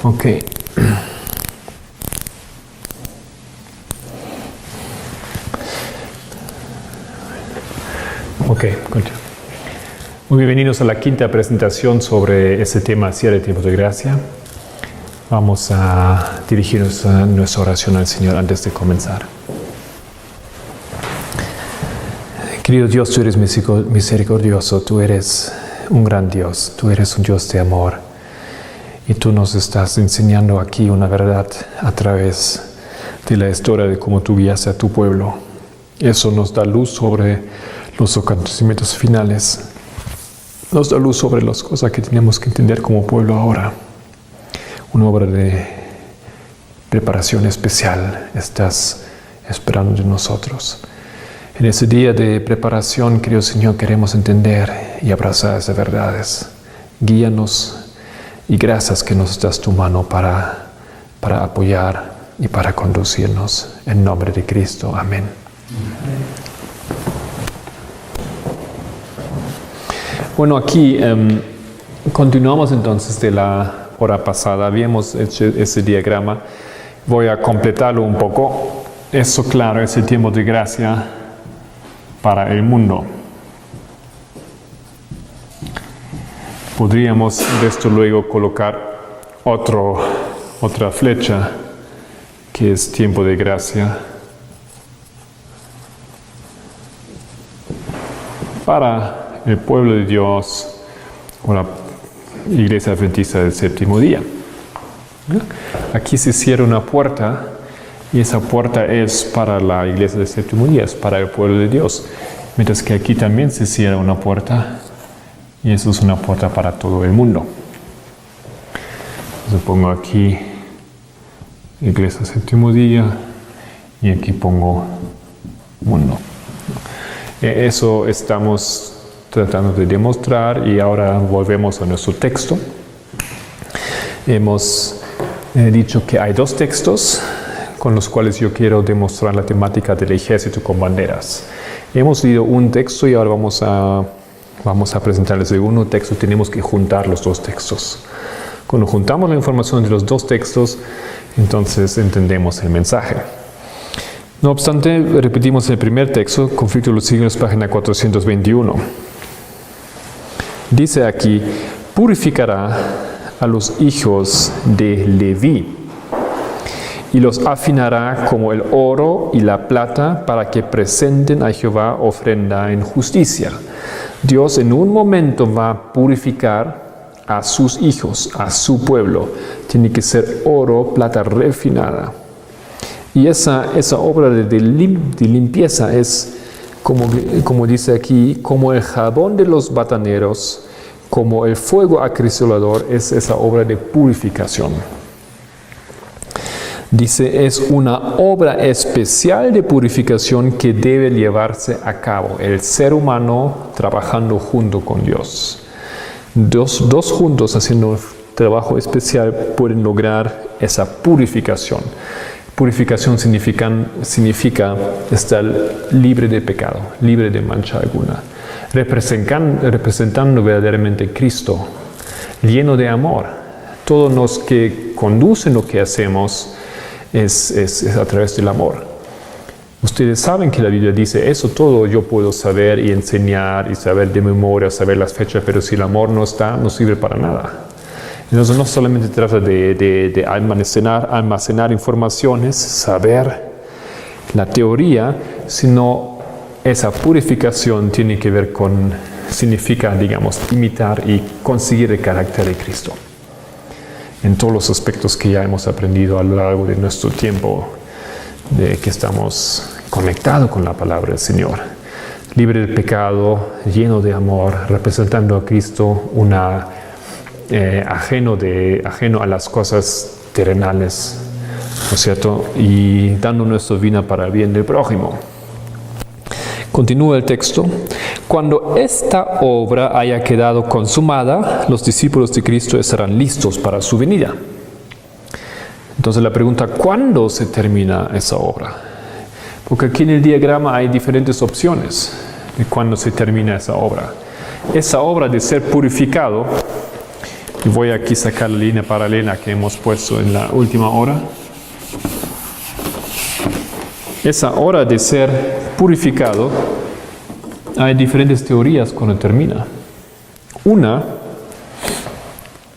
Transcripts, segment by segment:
Ok. Ok, continúo. Muy bienvenidos a la quinta presentación sobre ese tema, cierre de tiempos de gracia. Vamos a dirigirnos a nuestra oración al Señor antes de comenzar. Querido Dios, tú eres misericordioso, tú eres un gran Dios, tú eres un Dios de amor. Y tú nos estás enseñando aquí una verdad a través de la historia de cómo tú guías a tu pueblo. Eso nos da luz sobre los acontecimientos finales. Nos da luz sobre las cosas que tenemos que entender como pueblo ahora. Una obra de preparación especial estás esperando de nosotros. En ese día de preparación, querido Señor, queremos entender y abrazar esas verdades. Guíanos y gracias que nos das tu mano para apoyar y para conducirnos. En nombre de Cristo. Amén. Bueno, aquí continuamos entonces de la hora pasada. Habíamos hecho ese diagrama. Voy a completarlo un poco. Eso, claro, es el tiempo de gracia para el mundo. Podríamos de esto luego colocar otra flecha que es tiempo de gracia para el pueblo de Dios o la iglesia adventista del séptimo día. Aquí se cierra una puerta y esa puerta es para la iglesia del séptimo día, es para el pueblo de Dios. Mientras que aquí también se cierra una puerta y eso es una puerta para todo el mundo. Entonces pongo aquí iglesia del séptimo día y aquí pongo mundo. Eso estamos tratando de demostrar y ahora volvemos a nuestro texto. Hemos dicho que hay dos textos con los cuales yo quiero demostrar la temática del ejército con banderas. Hemos leído un texto y ahora vamos a presentar el segundo texto. Tenemos que juntar los dos textos. Cuando juntamos la información de los dos textos, entonces entendemos el mensaje. No obstante, repetimos el primer texto, Conflicto de los Siglos, página 421. Dice aquí, purificará a los hijos de Leví y los afinará como el oro y la plata para que presenten a Jehová ofrenda en justicia. Dios en un momento va a purificar a sus hijos, a su pueblo. Tiene que ser oro, plata refinada. Y esa obra de limpieza es, como dice aquí, como el jabón de los bataneros, como el fuego acrisolador, es esa obra de purificación. Dice, es una obra especial de purificación que debe llevarse a cabo el ser humano trabajando junto con Dios. Dos juntos haciendo un trabajo especial pueden lograr esa purificación. Purificación significa estar libre de pecado, libre de mancha alguna, representando verdaderamente Cristo, lleno de amor. Todo lo que conduce lo que hacemos es a través del amor. Ustedes saben que la Biblia dice, eso todo yo puedo saber y enseñar y saber de memoria, saber las fechas, pero si el amor no está, no sirve para nada. Entonces no solamente trata de almacenar informaciones, saber la teoría, sino esa purificación tiene que ver significa, imitar y conseguir el carácter de Cristo. En todos los aspectos que ya hemos aprendido a lo largo de nuestro tiempo, de que estamos conectados con la palabra del Señor. Libre del pecado, lleno de amor, representando a Cristo, ajeno a las cosas terrenales, ¿no es cierto? Y dando nuestra vida para el bien del prójimo. Continúa el texto. Cuando esta obra haya quedado consumada, los discípulos de Cristo estarán listos para su venida. Entonces la pregunta, ¿cuándo se termina esa obra? Porque aquí en el diagrama hay diferentes opciones de cuándo se termina esa obra. Esa obra de ser purificado Y voy aquí a sacar la línea paralela que hemos puesto en la última hora. Esa hora de ser purificado, hay diferentes teorías cuando termina. Una,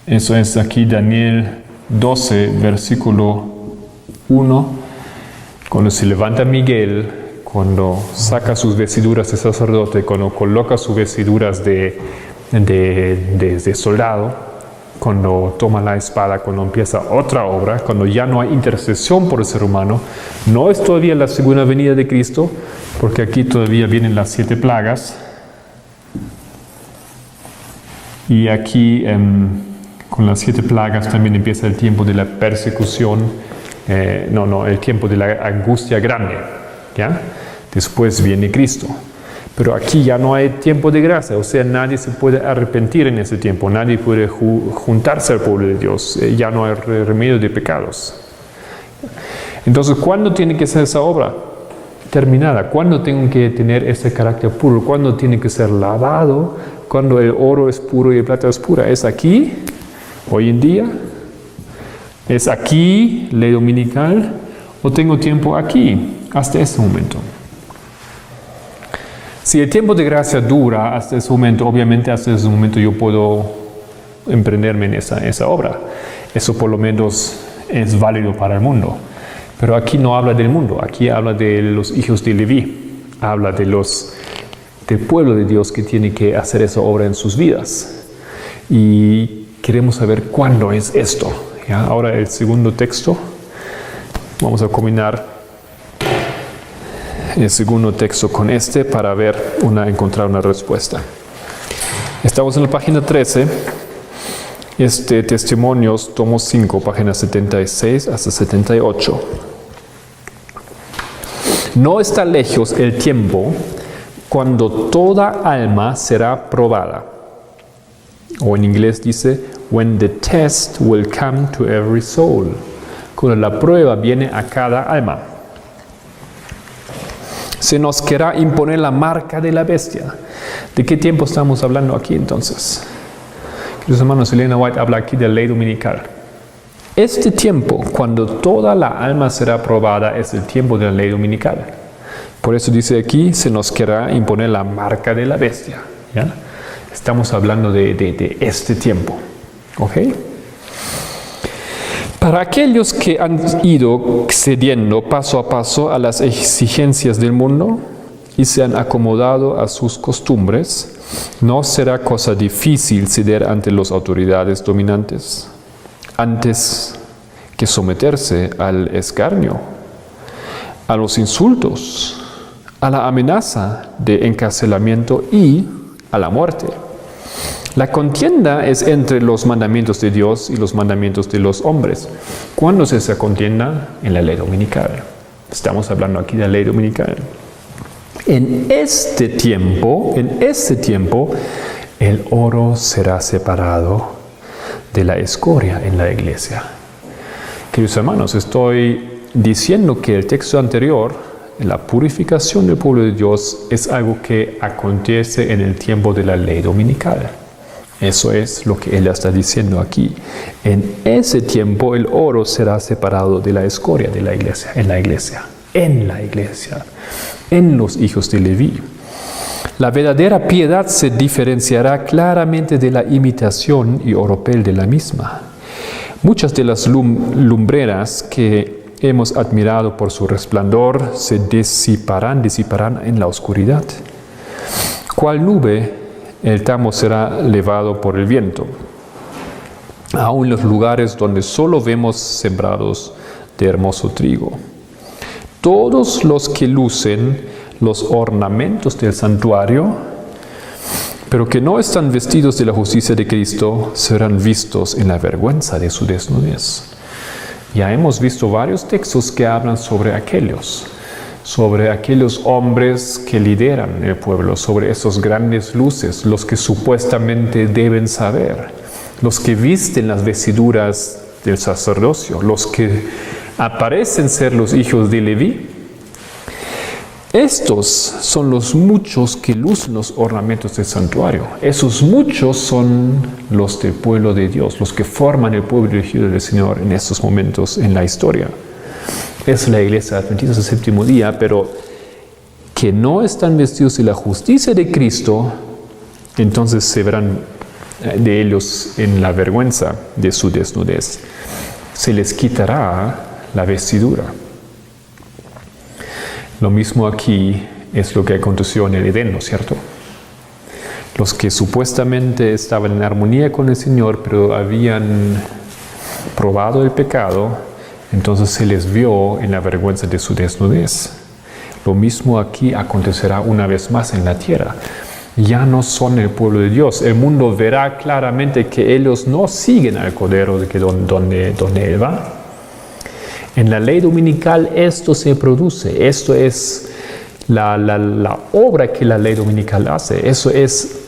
eso es aquí Daniel 12, versículo 1, cuando se levanta Miguel, cuando saca sus vestiduras de sacerdote, cuando coloca sus vestiduras de soldado, cuando toma la espada, cuando empieza otra obra, cuando ya no hay intercesión por el ser humano, no es todavía la segunda venida de Cristo, porque aquí todavía vienen las 7 plagas. Y aquí con las 7 plagas también empieza el tiempo de la persecución, el tiempo de la angustia grande, ¿ya? Después viene Cristo. Pero aquí ya no hay tiempo de gracia, o sea, nadie se puede arrepentir en ese tiempo, nadie puede juntarse al pueblo de Dios, ya no hay remedio de pecados. Entonces, ¿cuándo tiene que ser esa obra terminada? ¿Cuándo tengo que tener ese carácter puro? ¿Cuándo tiene que ser lavado? ¿Cuándo el oro es puro y el plata es pura? ¿Es aquí, hoy en día? ¿Es aquí, ley dominical? ¿O tengo tiempo aquí, hasta ese momento? Si el tiempo de gracia dura hasta ese momento, obviamente hasta ese momento yo puedo emprenderme en esa obra. Eso por lo menos es válido para el mundo. Pero aquí no habla del mundo, aquí habla de los hijos de Leví. Habla del pueblo de Dios que tiene que hacer esa obra en sus vidas. Y queremos saber cuándo es esto. ¿Ya? Ahora el segundo texto, vamos a combinar el segundo texto con este para encontrar una respuesta. Estamos en la página 13, Testimonios, tomo 5, página 76 hasta 78. No está lejos el tiempo cuando toda alma será probada. O en inglés dice, when the test will come to every soul. Cuando la prueba viene a cada alma. Se nos querrá imponer la marca de la bestia. ¿De qué tiempo estamos hablando aquí entonces? Queridos hermanos, Elena White habla aquí de la ley dominical. Este tiempo, cuando toda la alma será probada, es el tiempo de la ley dominical. Por eso dice aquí, se nos querrá imponer la marca de la bestia. ¿Ya? Estamos hablando de este tiempo. ¿Ok? Para aquellos que han ido cediendo paso a paso a las exigencias del mundo y se han acomodado a sus costumbres, no será cosa difícil ceder ante las autoridades dominantes, antes que someterse al escarnio, a los insultos, a la amenaza de encarcelamiento y a la muerte. La contienda es entre los mandamientos de Dios y los mandamientos de los hombres. ¿Cuándo es esa contienda? En la ley dominical. Estamos hablando aquí de la ley dominical. En este tiempo, el oro será separado de la escoria en la iglesia. Queridos hermanos, estoy diciendo que el texto anterior, la purificación del pueblo de Dios, es algo que acontece en el tiempo de la ley dominical. Eso es lo que él está diciendo aquí. En ese tiempo el oro será separado de la escoria de la iglesia, en los hijos de Leví. La verdadera piedad se diferenciará claramente de la imitación y oropel de la misma. Muchas de las lumbreras que hemos admirado por su resplandor se disiparán en la oscuridad. ¿Cuál nube? El tamo será levado por el viento, aun los lugares donde solo vemos sembrados de hermoso trigo. Todos los que lucen los ornamentos del santuario, pero que no están vestidos de la justicia de Cristo, serán vistos en la vergüenza de su desnudez. Ya hemos visto varios textos que hablan sobre aquellos hombres que lideran el pueblo, sobre esos grandes luces, los que supuestamente deben saber, los que visten las vestiduras del sacerdocio, los que aparecen ser los hijos de Leví. Estos son los muchos que lucen los ornamentos del santuario. Esos muchos son los del pueblo de Dios, los que forman el pueblo elegido del Señor en estos momentos en la historia. Es la iglesia adventista del séptimo día, pero que no están vestidos de la justicia de Cristo, entonces se verán de ellos en la vergüenza de su desnudez. Se les quitará la vestidura. Lo mismo aquí es lo que aconteció en el Edén, ¿no es cierto? Los que supuestamente estaban en armonía con el Señor, pero habían probado el pecado, entonces se les vio en la vergüenza de su desnudez. Lo mismo aquí acontecerá una vez más en la tierra. Ya no son el pueblo de Dios. El mundo verá claramente que ellos no siguen al Cordero donde Él va. En la ley dominical esto se produce. Esto es la obra que la ley dominical hace. Eso es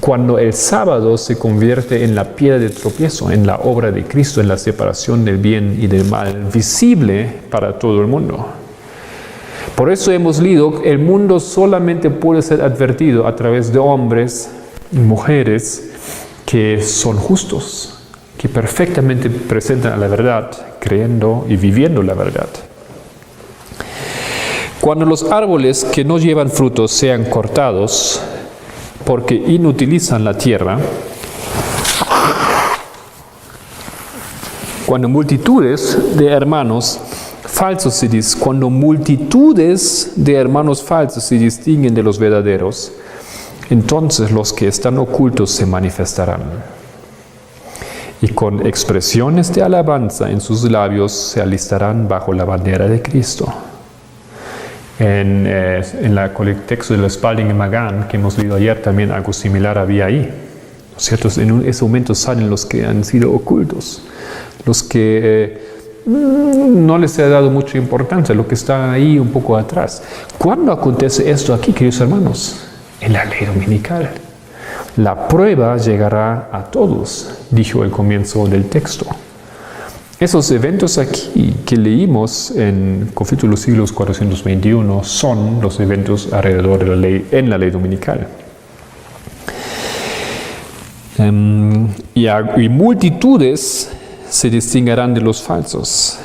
cuando el sábado se convierte en la piedra de tropiezo, en la obra de Cristo, en la separación del bien y del mal, visible para todo el mundo. Por eso hemos leído, el mundo solamente puede ser advertido a través de hombres y mujeres que son justos, que perfectamente presentan a la verdad, creyendo y viviendo la verdad. Cuando los árboles que no llevan frutos sean cortados, porque inutilizan la tierra, cuando multitudes de hermanos falsos se distinguen de los verdaderos, entonces los que están ocultos se manifestarán. Y con expresiones de alabanza en sus labios se alistarán bajo la bandera de Cristo. En el texto de la Spalding y Magan que hemos leído ayer, también algo similar había ahí. ¿No es cierto? En ese momento salen los que han sido ocultos, los que no les ha dado mucha importancia, lo que está ahí un poco atrás. ¿Cuándo acontece esto aquí, queridos hermanos? En la ley dominical. La prueba llegará a todos, dijo el comienzo del texto. Esos eventos aquí que leímos en Conflicto de los Siglos 421 son los eventos alrededor de la ley, en la ley dominical. Y multitudes se distinguirán de los falsos.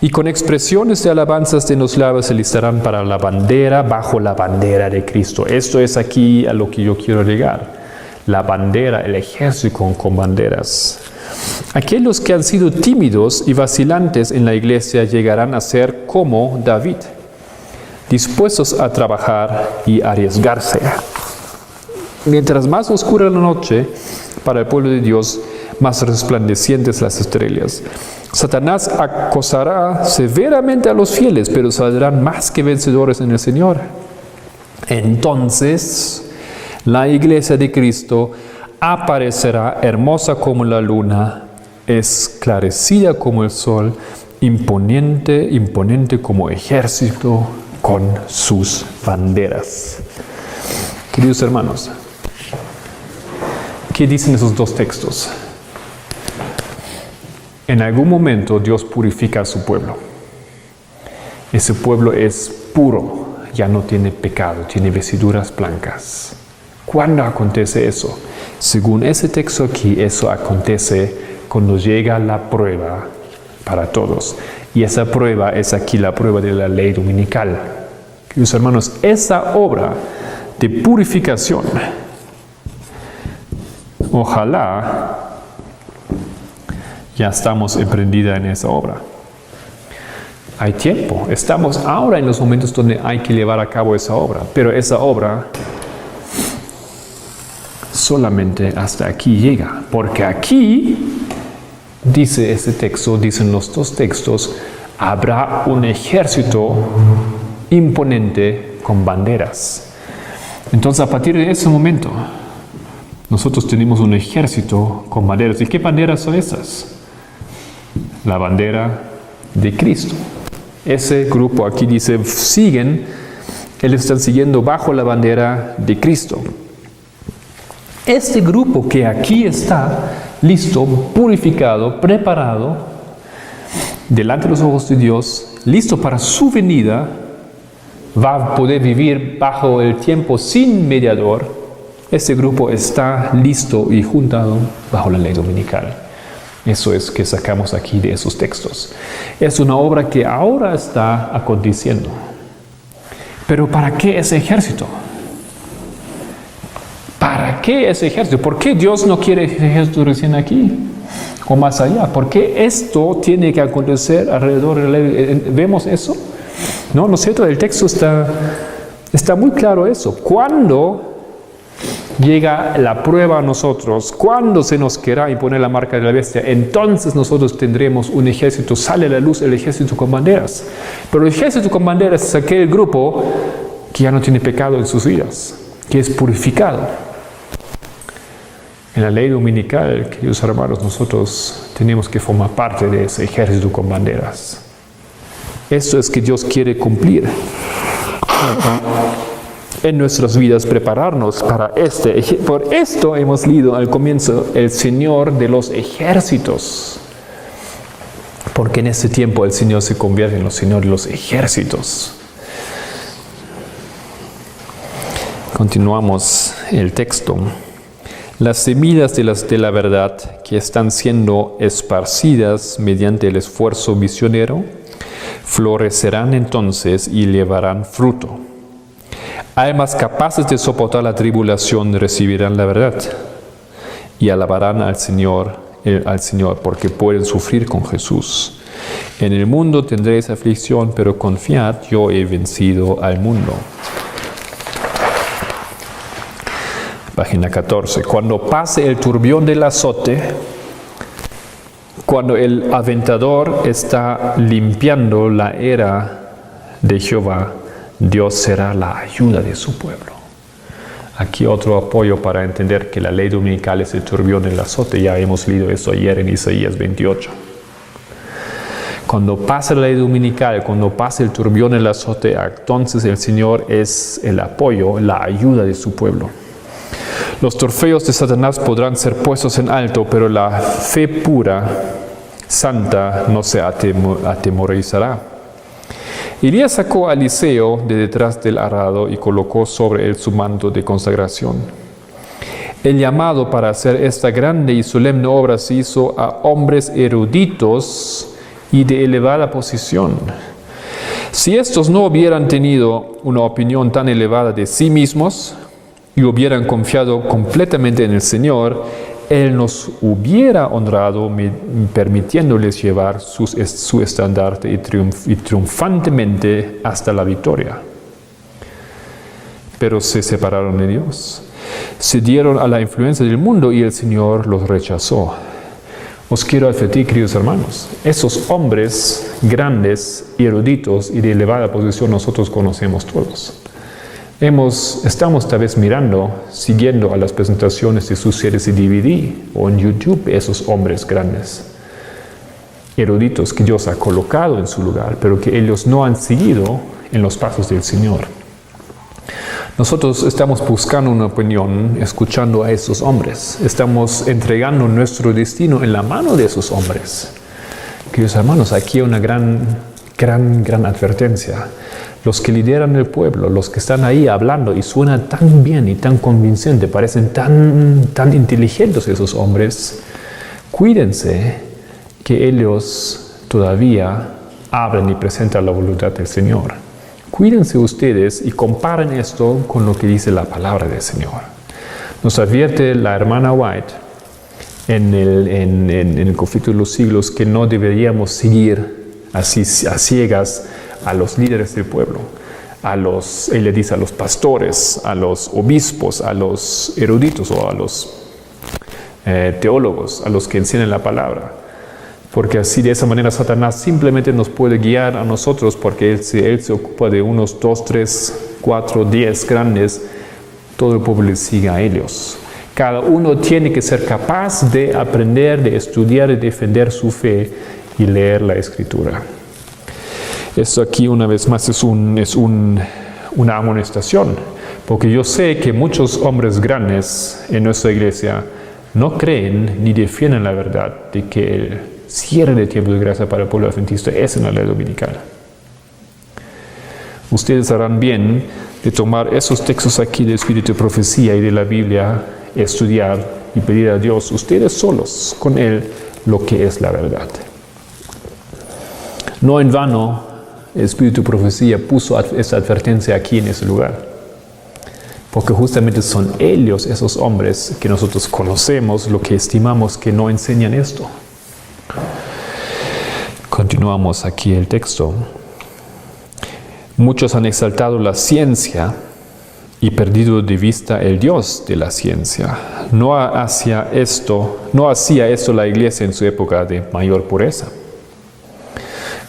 Y con expresiones de alabanzas de los labios se listarán para la bandera, bajo la bandera de Cristo. Esto es aquí a lo que yo quiero llegar. La bandera, el ejército con banderas. Aquellos que han sido tímidos y vacilantes en la iglesia llegarán a ser como David, dispuestos a trabajar y arriesgarse. Mientras más oscura la noche para el pueblo de Dios, más resplandecientes las estrellas. Satanás acosará severamente a los fieles, pero saldrán más que vencedores en el Señor. Entonces, la iglesia de Cristo aparecerá hermosa como la luna, esclarecida como el sol, imponente como ejército con sus banderas. Queridos hermanos, ¿qué dicen esos dos textos? En algún momento Dios purifica a su pueblo. Ese pueblo es puro, ya no tiene pecado, tiene vestiduras blancas. ¿Cuándo acontece eso? Según ese texto aquí, eso acontece cuando llega la prueba para todos. Y esa prueba es aquí la prueba de la ley dominical. Queridos hermanos, esa obra de purificación, ojalá ya estamos emprendida en esa obra. Hay tiempo. Estamos ahora en los momentos donde hay que llevar a cabo esa obra. Pero esa obra solamente hasta aquí llega. Porque aquí, dice este texto, dicen los dos textos, habrá un ejército imponente con banderas. Entonces, a partir de ese momento, nosotros tenemos un ejército con banderas. ¿Y qué banderas son esas? La bandera de Cristo. Ese grupo aquí dice, ellos están siguiendo bajo la bandera de Cristo. Este grupo que aquí está listo, purificado, preparado, delante de los ojos de Dios, listo para su venida, va a poder vivir bajo el tiempo sin mediador, este grupo está listo y juntado bajo la ley dominical. Eso es que sacamos aquí de esos textos. Es una obra que ahora está aconteciendo. Pero ¿para qué ese ejército? ¿Para qué ese ejército? ¿Por qué Dios no quiere ese ejército recién aquí? O más allá. ¿Por qué esto tiene que acontecer alrededor de la ley? ¿Vemos eso? No, ¿no es cierto? El texto está muy claro eso. Cuando llega la prueba a nosotros, cuando se nos quiera imponer la marca de la bestia, entonces nosotros tendremos un ejército, sale a la luz el ejército con banderas. Pero el ejército con banderas es aquel grupo que ya no tiene pecado en sus vidas, que es purificado. En la ley dominical, queridos hermanos, nosotros tenemos que formar parte de ese ejército con banderas. Eso es que Dios quiere cumplir en nuestras vidas, prepararnos para Por esto hemos leído al comienzo el Señor de los ejércitos. Porque en este tiempo el Señor se convierte en el Señor de los ejércitos. Continuamos el texto. Las semillas de la verdad que están siendo esparcidas mediante el esfuerzo misionero, florecerán entonces y llevarán fruto. Almas capaces de soportar la tribulación recibirán la verdad y alabarán al Señor porque pueden sufrir con Jesús. En el mundo tendréis aflicción, pero confiad, yo he vencido al mundo. Página 14. Cuando pase el turbión del azote, cuando el aventador está limpiando la era de Jehová, Dios será la ayuda de su pueblo. Aquí otro apoyo para entender que la ley dominical es el turbión del azote. Ya hemos leído eso ayer en Isaías 28. Cuando pase la ley dominical, cuando pase el turbión del azote, entonces el Señor es el apoyo, la ayuda de su pueblo. Los trofeos de Satanás podrán ser puestos en alto, pero la fe pura, santa, no se atemorizará. Elías sacó a Eliseo de detrás del arado y colocó sobre él su manto de consagración. El llamado para hacer esta grande y solemne obra se hizo a hombres eruditos y de elevada posición. Si estos no hubieran tenido una opinión tan elevada de sí mismos y hubieran confiado completamente en el Señor, Él nos hubiera honrado permitiéndoles llevar su estandarte y triunfantemente hasta la victoria. Pero se separaron de Dios, se dieron a la influencia del mundo y el Señor los rechazó. Os quiero advertir, queridos hermanos, esos hombres grandes, eruditos y de elevada posición nosotros conocemos todos. Estamos tal vez siguiendo a las presentaciones de sus series de DVD o en YouTube, esos hombres grandes, eruditos que Dios ha colocado en su lugar, pero que ellos no han seguido en los pasos del Señor. Nosotros estamos buscando una opinión, escuchando a esos hombres. Estamos entregando nuestro destino en la mano de esos hombres. Queridos hermanos, aquí hay una gran advertencia. Los que lideran el pueblo, los que están ahí hablando y suenan tan bien y tan convincente, parecen tan inteligentes esos hombres, cuídense que ellos todavía hablan y presentan la voluntad del Señor. Cuídense ustedes y comparen esto con lo que dice la palabra del Señor. Nos advierte la hermana White en el conflicto de los siglos que no deberíamos seguir así a ciegas a los líderes del pueblo, él le dice a los pastores, a los obispos, a los eruditos o a los teólogos, a los que enseñan la palabra. Porque así de esa manera Satanás simplemente nos puede guiar a nosotros porque él se ocupa de unos 2, 3, 4, 10 grandes, todo el pueblo le sigue a ellos. Cada uno tiene que ser capaz de aprender, de estudiar y defender su fe y leer la Escritura. Esto aquí una vez más es una amonestación, porque yo sé que muchos hombres grandes en nuestra iglesia no creen ni defienden la verdad de que el cierre de tiempo de gracia para el pueblo adventista es en la ley dominical. Ustedes harán bien de tomar esos textos aquí del Espíritu de Profecía y de la Biblia, estudiar y pedir a Dios, ustedes solos, con Él, lo que es la verdad. No en vano, el Espíritu de Profecía puso esa advertencia aquí en ese lugar. Porque justamente son ellos, esos hombres que nosotros conocemos, lo que estimamos que no enseñan esto. Continuamos aquí el texto. Muchos han exaltado la ciencia y perdido de vista el Dios de la ciencia. No hacía esto la iglesia en su época de mayor pureza.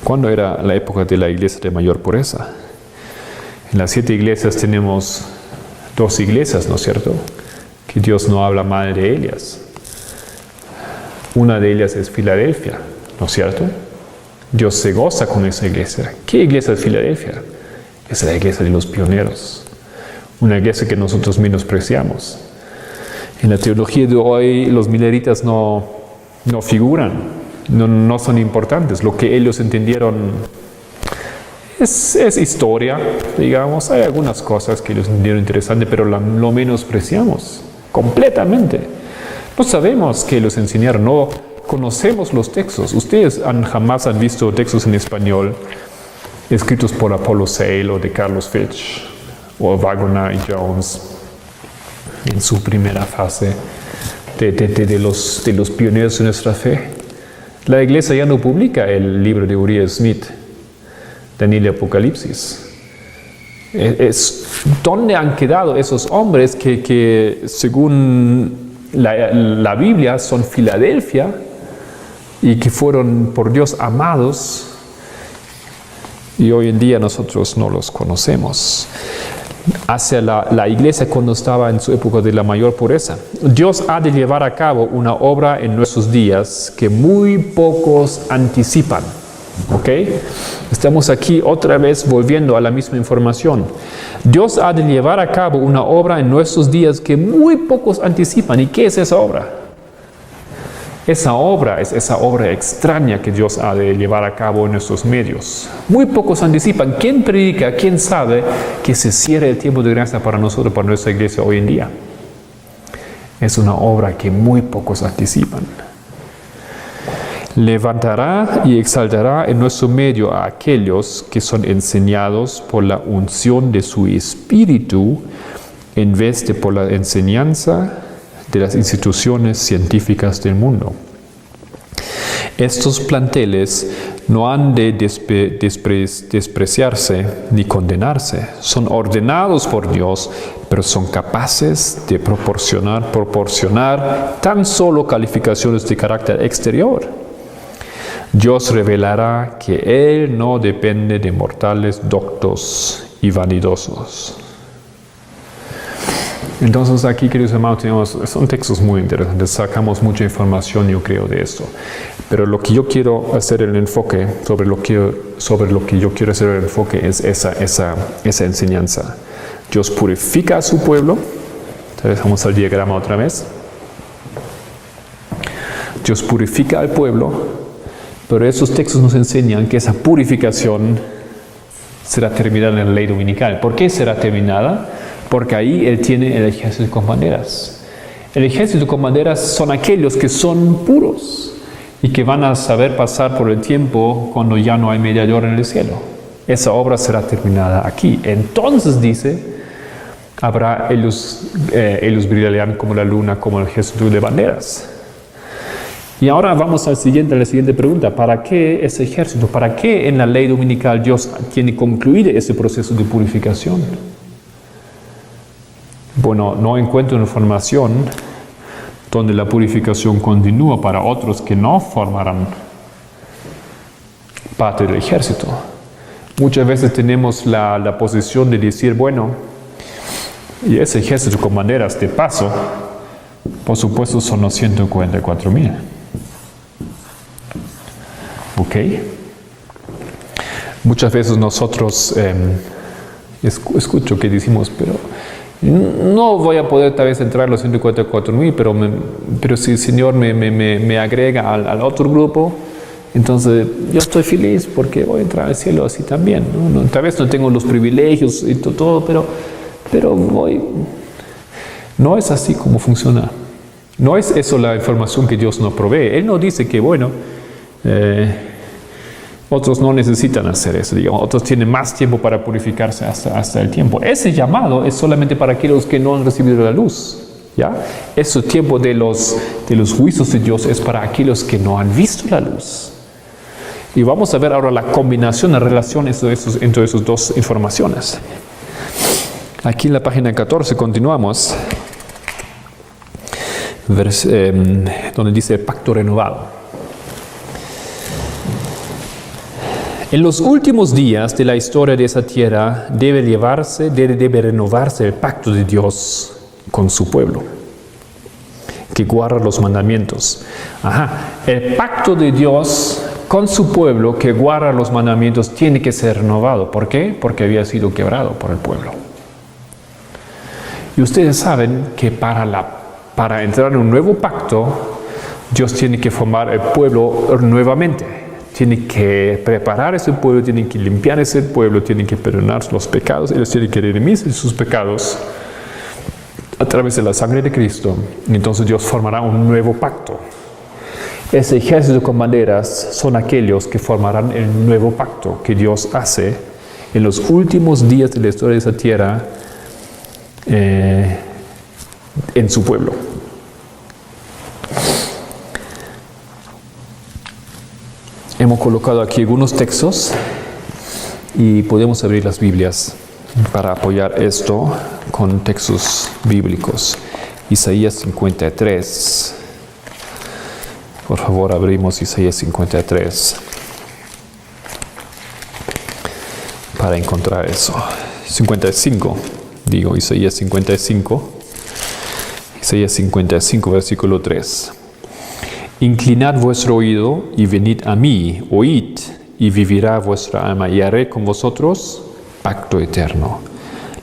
¿Cuándo era la época de la iglesia de mayor pureza? En las 7 iglesias tenemos 2 iglesias, ¿no es cierto? Que Dios no habla mal de ellas. Una de ellas es Filadelfia, ¿no es cierto? Dios se goza con esa iglesia. ¿Qué iglesia es Filadelfia? Es la iglesia de los pioneros. Una iglesia que nosotros menospreciamos. En la teología de hoy los mileritas no figuran. No son importantes. Lo que ellos entendieron es historia, digamos. Hay algunas cosas que ellos entendieron interesantes, pero lo menospreciamos completamente. No sabemos qué ellos enseñaron, no conocemos los textos. Ustedes jamás han visto textos en español escritos por Apollo Sale o de Carlos Fitch o Wagner y Jones en su primera fase de los pioneros de nuestra fe. La iglesia ya no publica el libro de Uriah Smith, Daniel y Apocalipsis. ¿Dónde han quedado esos hombres que según la Biblia son Filadelfia y que fueron por Dios amados? Y hoy en día nosotros no los conocemos. Hacia la iglesia cuando estaba en su época de la mayor pureza. Dios ha de llevar a cabo una obra en nuestros días que muy pocos anticipan. ¿Ok? Estamos aquí otra vez volviendo a la misma información. Dios ha de llevar a cabo una obra en nuestros días que muy pocos anticipan. ¿Y qué es esa obra? Esa obra es esa obra extraña que Dios ha de llevar a cabo en nuestros medios. Muy pocos anticipan. ¿Quién predica? ¿Quién sabe que se cierre el tiempo de gracia para nosotros, para nuestra iglesia hoy en día? Es una obra que muy pocos anticipan. Levantará y exaltará en nuestro medio a aquellos que son enseñados por la unción de su Espíritu en vez de por la enseñanza de las instituciones científicas del mundo. Estos planteles no han de despreciarse ni condenarse. Son ordenados por Dios, pero son capaces de proporcionar tan solo calificaciones de carácter exterior. Dios revelará que Él no depende de mortales doctos y vanidosos. Entonces aquí, queridos hermanos, son textos muy interesantes, sacamos mucha información, yo creo, de esto. Pero lo que yo quiero hacer el enfoque, sobre lo que yo quiero hacer el enfoque es esa enseñanza. Dios purifica a su pueblo. Vamos al diagrama otra vez. Dios purifica al pueblo, pero esos textos nos enseñan que esa purificación será terminada en la ley dominical. ¿Por qué será terminada? Porque ahí Él tiene el ejército con banderas. El ejército con banderas son aquellos que son puros y que van a saber pasar por el tiempo cuando ya no hay mediador en el cielo. Esa obra será terminada aquí. Entonces dice, ellos brillarán como la luna, como el ejército de banderas. Y ahora vamos a la siguiente pregunta. ¿Para qué ese ejército? ¿Para qué en la ley dominical Dios tiene concluido ese proceso de purificación? Bueno, no encuentro información donde la purificación continúa para otros que no formarán parte del ejército. Muchas veces tenemos la posición de decir, bueno, y ese ejército con banderas de paso, por supuesto son los 144,000. ¿Ok? Muchas veces nosotros escucho que decimos, pero no voy a poder tal vez entrar a los 144,000, pero si el Señor me agrega al otro grupo, Entonces, yo estoy feliz porque voy a entrar al cielo así también, ¿no? Tal vez no tengo los privilegios y todo, pero voy. No es así como funciona. No es eso la información que Dios nos provee. Él no dice que, bueno, otros no necesitan hacer eso, digamos. Otros tienen más tiempo para purificarse hasta el tiempo. Ese llamado es solamente para aquellos que no han recibido la luz. ¿Ya? Ese tiempo de los juicios de Dios es para aquellos que no han visto la luz. Y vamos a ver ahora la combinación, la relación entre esas dos informaciones. Aquí en la página 14 continuamos, donde dice pacto renovado. En los últimos días de la historia de esa tierra debe renovarse el pacto de Dios con su pueblo, que guarda los mandamientos. El pacto de Dios con su pueblo, que guarda los mandamientos, tiene que ser renovado. ¿Por qué? Porque había sido quebrado por el pueblo. Y ustedes saben que para entrar en un nuevo pacto, Dios tiene que formar el pueblo nuevamente. Tiene que preparar ese pueblo, tiene que limpiar ese pueblo, tiene que perdonar los pecados, ellos tienen que redimirse de sus pecados a través de la sangre de Cristo. Y entonces Dios formará un nuevo pacto. Ese ejército con banderas son aquellos que formarán el nuevo pacto que Dios hace en los últimos días de la historia de esa tierra en su pueblo. Hemos colocado aquí algunos textos y podemos abrir las Biblias para apoyar esto con textos bíblicos. Isaías 53. Por favor, abrimos Isaías 53 para encontrar eso. 55, digo, Isaías 55. Isaías 55, versículo 3. Inclinad vuestro oído y venid a mí, oíd, y vivirá vuestra alma, y haré con vosotros pacto eterno,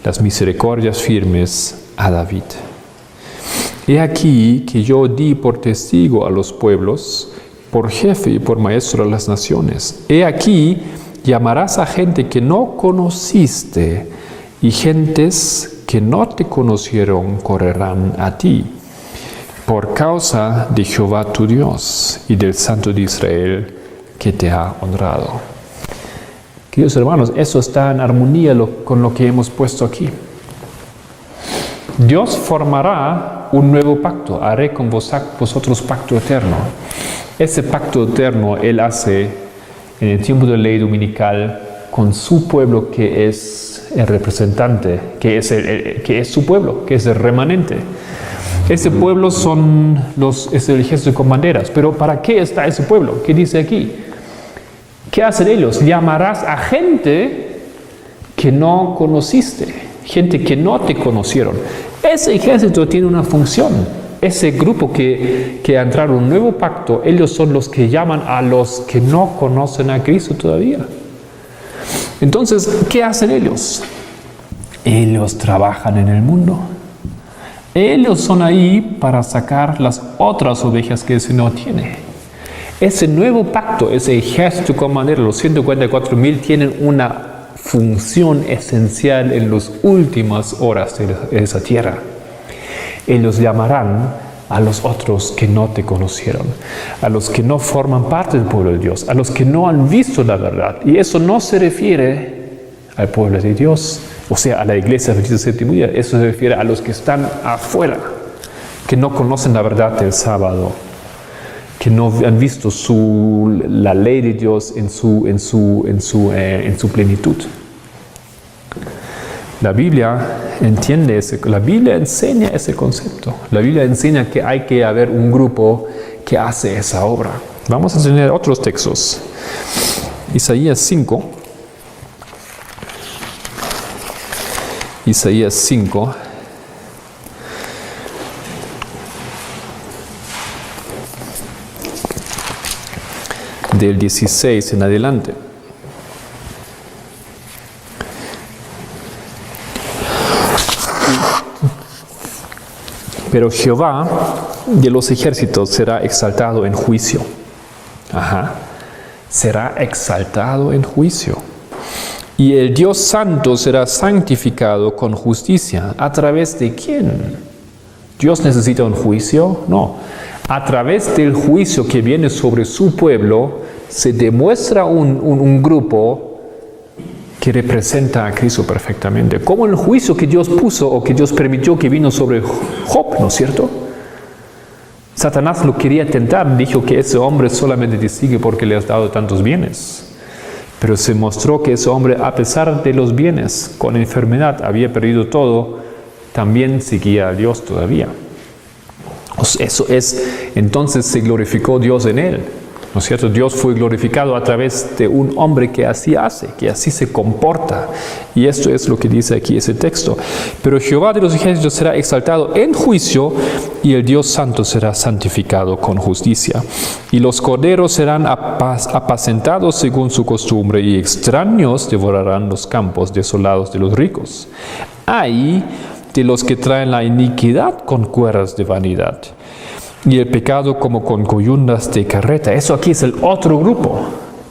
las misericordias firmes a David. He aquí que yo di por testigo a los pueblos, por jefe y por maestro a las naciones. He aquí llamarás a gente que no conociste, y gentes que no te conocieron correrán a ti, por causa de Jehová tu Dios y del Santo de Israel que te ha honrado. Queridos hermanos, eso está en armonía con lo que hemos puesto aquí. Dios formará un nuevo pacto, haré con vosotros pacto eterno. Ese pacto eterno Él hace en el tiempo de la ley dominical con su pueblo, que es el representante, que es su pueblo, que es el remanente. Ese pueblo es el ejército con banderas. Pero ¿para qué está ese pueblo? ¿Qué dice aquí? ¿Qué hacen ellos? Llamarás a gente que no conociste, gente que no te conocieron. Ese ejército tiene una función. Ese grupo que ha entrado en un nuevo pacto, ellos son los que llaman a los que no conocen a Cristo todavía. Entonces, ¿qué hacen ellos? Ellos trabajan en el mundo. Ellos son ahí para sacar las otras ovejas que ese no tiene. Ese nuevo pacto, ese ejército con bandera, los 144,000 tienen una función esencial en las últimas horas de esa tierra. Ellos llamarán a los otros que no te conocieron, a los que no forman parte del pueblo de Dios, a los que no han visto la verdad. Y eso no se refiere al pueblo de Dios, o sea, a la iglesia del séptimo día. Eso se refiere a los que están afuera, que no conocen la verdad del sábado, que no han visto la ley de Dios en su plenitud. La Biblia la Biblia enseña ese concepto. La Biblia enseña que hay que haber un grupo que hace esa obra. Vamos a tener otros textos. Isaías 5. Isaías 5. Del 16 en adelante. Pero Jehová de los ejércitos será exaltado en juicio. será exaltado en juicio. Y el Dios Santo será santificado con justicia. ¿A través de quién? ¿Dios necesita un juicio? No. A través del juicio que viene sobre su pueblo, se demuestra un grupo que representa a Cristo perfectamente. Como el juicio que Dios puso o que Dios permitió que vino sobre Job, ¿no es cierto? Satanás lo quería tentar, dijo que ese hombre solamente te sigue porque le has dado tantos bienes. Pero se mostró que ese hombre, a pesar de los bienes, con enfermedad, había perdido todo, también seguía a Dios todavía. Eso es, entonces se glorificó Dios en él. ¿No es cierto? Dios fue glorificado a través de un hombre que así hace, que así se comporta. Y esto es lo que dice aquí ese texto. Pero Jehová de los ejércitos será exaltado en juicio y el Dios santo será santificado con justicia. Y los corderos serán apacentados según su costumbre y extraños devorarán los campos desolados de los ricos. Ay de los que traen la iniquidad con cuerdas de vanidad y el pecado como con coyundas de carreta. Eso aquí es el otro grupo.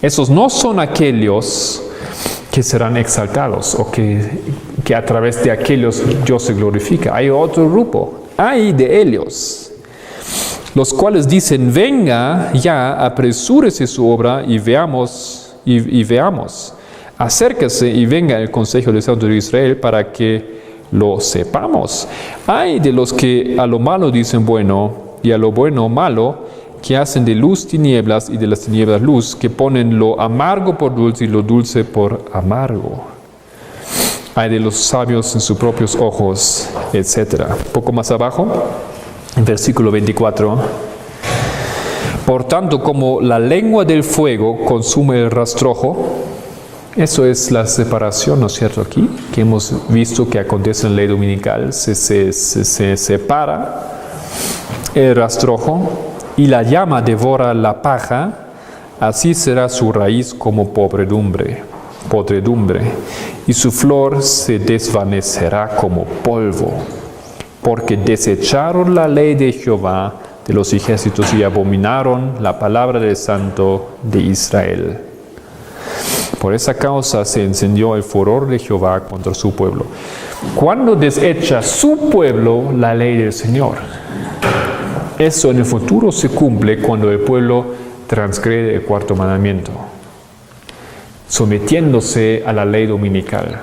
Esos no son aquellos que serán exaltados o que a través de aquellos Dios se glorifica. Hay otro grupo. Hay de ellos, los cuales dicen: venga ya, apresúrese su obra y veamos. Acérquese y venga el consejo del Santo de Israel para que lo sepamos. Hay de los que a lo malo dicen bueno y a lo bueno malo, que hacen de luz tinieblas y de las tinieblas luz, que ponen lo amargo por dulce y lo dulce por amargo. Hay de los sabios en sus propios ojos, etc. Un poco más abajo, en versículo 24. Por tanto, como la lengua del fuego consume el rastrojo, eso es la separación, ¿no es cierto? Aquí, que hemos visto que acontece en la ley dominical, se separa el rastrojo y la llama devora la paja, así será su raíz como podredumbre, y su flor se desvanecerá como polvo, porque desecharon la ley de Jehová de los ejércitos y abominaron la palabra del Santo de Israel. Por esa causa se encendió el furor de Jehová contra su pueblo. ¿Cuándo desecha su pueblo la ley del Señor? Eso en el futuro se cumple cuando el pueblo transgrede el cuarto mandamiento, sometiéndose a la ley dominical,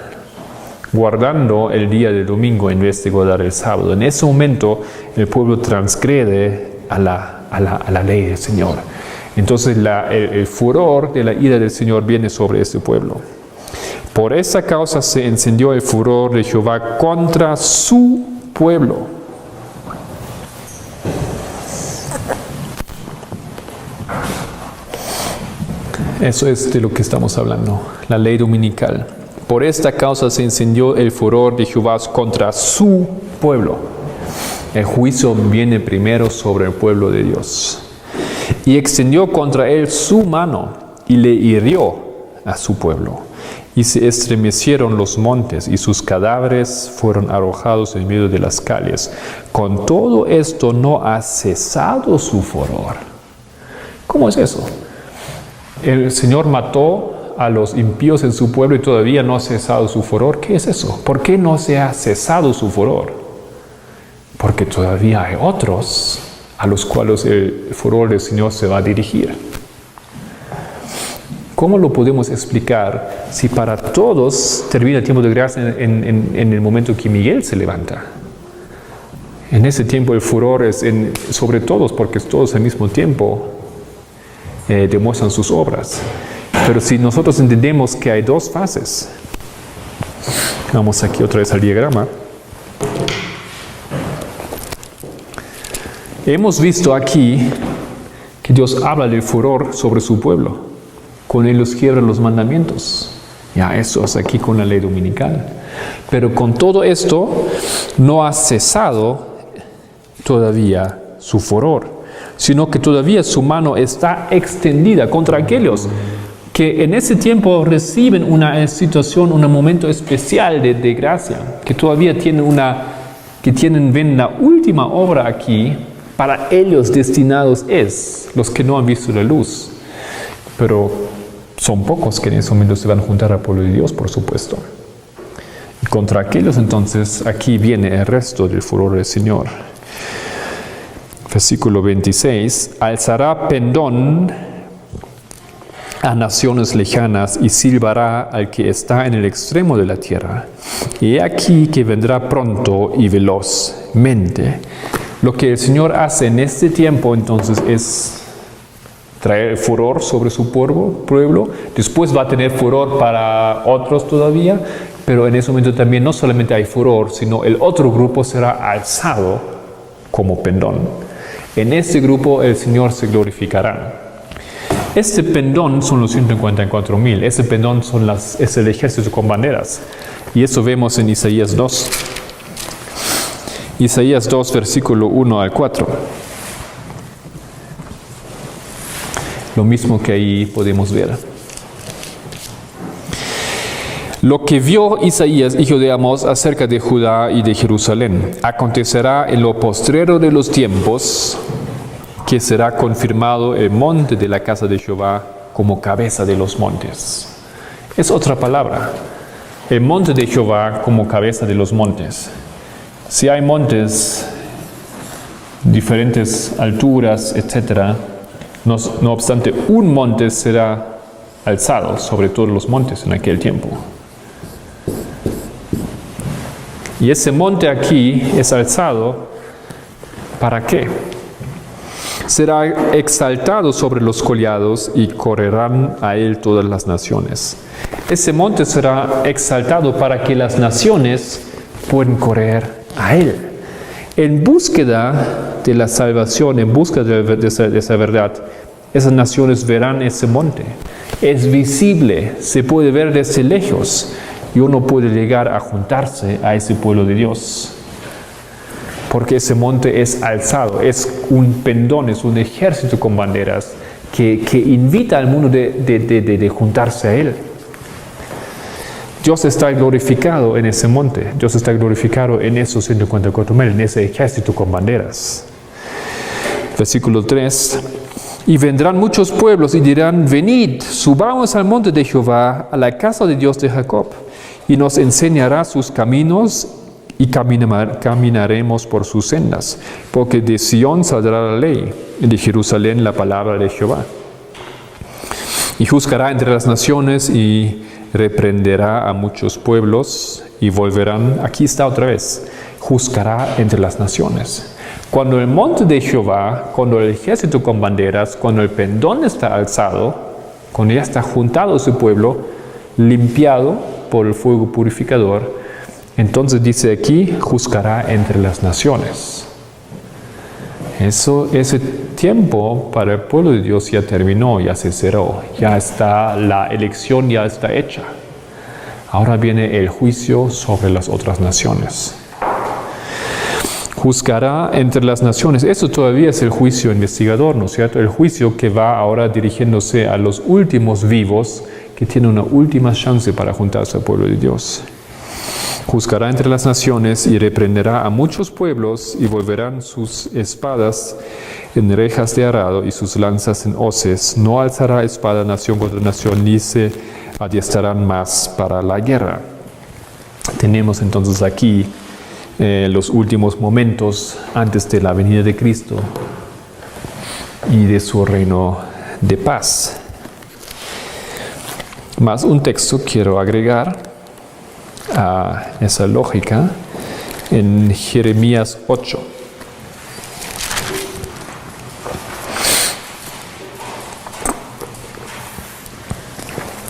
guardando el día del domingo en vez de guardar el sábado. En ese momento el pueblo transgrede a la ley del Señor. Entonces el furor de la ira del Señor viene sobre este pueblo. Por esa causa se encendió el furor de Jehová contra su pueblo. Eso es de lo que estamos hablando, la ley dominical. Por esta causa se encendió el furor de Jehová contra su pueblo. El juicio viene primero sobre el pueblo de Dios. Y extendió contra él su mano y le hirió a su pueblo. Y se estremecieron los montes y sus cadáveres fueron arrojados en medio de las calles. Con todo esto no ha cesado su furor. ¿Cómo es eso? El Señor mató a los impíos en su pueblo y todavía no ha cesado su furor. ¿Qué es eso? ¿Por qué no se ha cesado su furor? Porque todavía hay otros a los cuales el furor del Señor se va a dirigir. ¿Cómo lo podemos explicar si para todos termina el tiempo de gracia en el momento que Miguel se levanta? En ese tiempo el furor es sobre todos, porque todos al mismo tiempo demuestran sus obras. Pero si nosotros entendemos que hay dos fases, vamos aquí otra vez al diagrama. Hemos visto aquí que Dios habla del furor sobre su pueblo. Con ellos quiebran los mandamientos. Ya eso es aquí con la ley dominical. Pero con todo esto no ha cesado todavía su furor, sino que todavía su mano está extendida contra aquellos que en ese tiempo reciben una situación, un momento especial de gracia, que todavía ven la última obra aquí, para ellos destinados es, los que no han visto la luz. pero son pocos que en ese momento se van a juntar al pueblo de Dios, por supuesto. Y contra aquellos entonces, aquí viene el resto del furor del Señor. Versículo 26, alzará pendón a naciones lejanas y silbará al que está en el extremo de la tierra. Y he aquí que vendrá pronto y velozmente. Lo que el Señor hace en este tiempo entonces es traer furor sobre su pueblo. Después va a tener furor para otros todavía, pero en ese momento también no solamente hay furor, sino el otro grupo será alzado como pendón. En este grupo el Señor se glorificará. Este pendón son los 144,000. Este pendón es el ejército con banderas. Y eso vemos en Isaías 2. Isaías 2, versículo 1 al 4. Lo mismo que ahí podemos ver. Lo que vio Isaías, hijo de Amós, acerca de Judá y de Jerusalén, acontecerá en lo postrero de los tiempos, que será confirmado el monte de la casa de Jehová como cabeza de los montes. Es otra palabra. El monte de Jehová como cabeza de los montes. Si hay montes, diferentes alturas, etc., no obstante, un monte será alzado sobre todos los montes en aquel tiempo. Y ese monte aquí es alzado, ¿para qué? Será exaltado sobre los collados y correrán a él todas las naciones. Ese monte será exaltado para que las naciones puedan correr a él. En búsqueda de la salvación, en búsqueda de esa verdad, esas naciones verán ese monte. Es visible, se puede ver desde lejos. Y uno puede llegar a juntarse a ese pueblo de Dios. Porque ese monte es alzado, es un pendón, es un ejército con banderas que invita al mundo de juntarse a él. Dios está glorificado en ese monte, Dios está glorificado en esos 144,000, en ese ejército con banderas. Versículo 3. Y vendrán muchos pueblos y dirán, venid, subamos al monte de Jehová, a la casa de Dios de Jacob, y nos enseñará sus caminos y caminaremos por sus sendas, porque de Sión saldrá la ley, y de Jerusalén la palabra de Jehová. Y juzgará entre las naciones y reprenderá a muchos pueblos y volverán. Aquí está otra vez, juzgará entre las naciones. Cuando el monte de Jehová, cuando el ejército con banderas, cuando el pendón está alzado, cuando ya está juntado ese pueblo, limpiado por el fuego purificador, entonces dice aquí, juzgará entre las naciones. Ese tiempo para el pueblo de Dios ya terminó, ya se cerró, ya está, la elección ya está hecha. Ahora viene el juicio sobre las otras naciones. Juzgará entre las naciones. Eso todavía es el juicio investigador, ¿no es cierto? El juicio que va ahora dirigiéndose a los últimos vivos que tienen una última chance para juntarse al pueblo de Dios. Juzgará entre las naciones y reprenderá a muchos pueblos y volverán sus espadas en rejas de arado y sus lanzas en hoces. No alzará espada nación contra nación, ni se adiestrarán más para la guerra. Tenemos entonces aquí los últimos momentos antes de la venida de Cristo y de su reino de paz. Más un texto quiero agregar a esa lógica en Jeremías 8.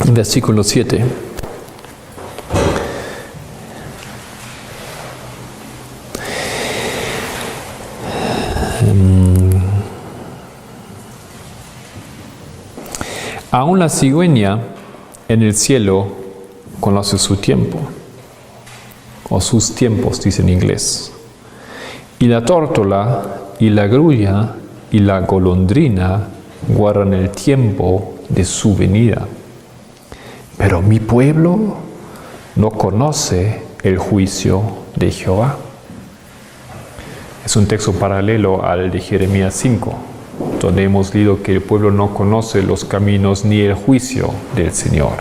Versículo 7. Aún la cigüeña en el cielo conoce su tiempo, o sus tiempos, dice en inglés. Y la tórtola, y la grulla, y la golondrina guardan el tiempo de su venida. Pero mi pueblo no conoce el juicio de Jehová. Es un texto paralelo al de Jeremías 5. donde hemos leído que el pueblo no conoce los caminos ni el juicio del Señor.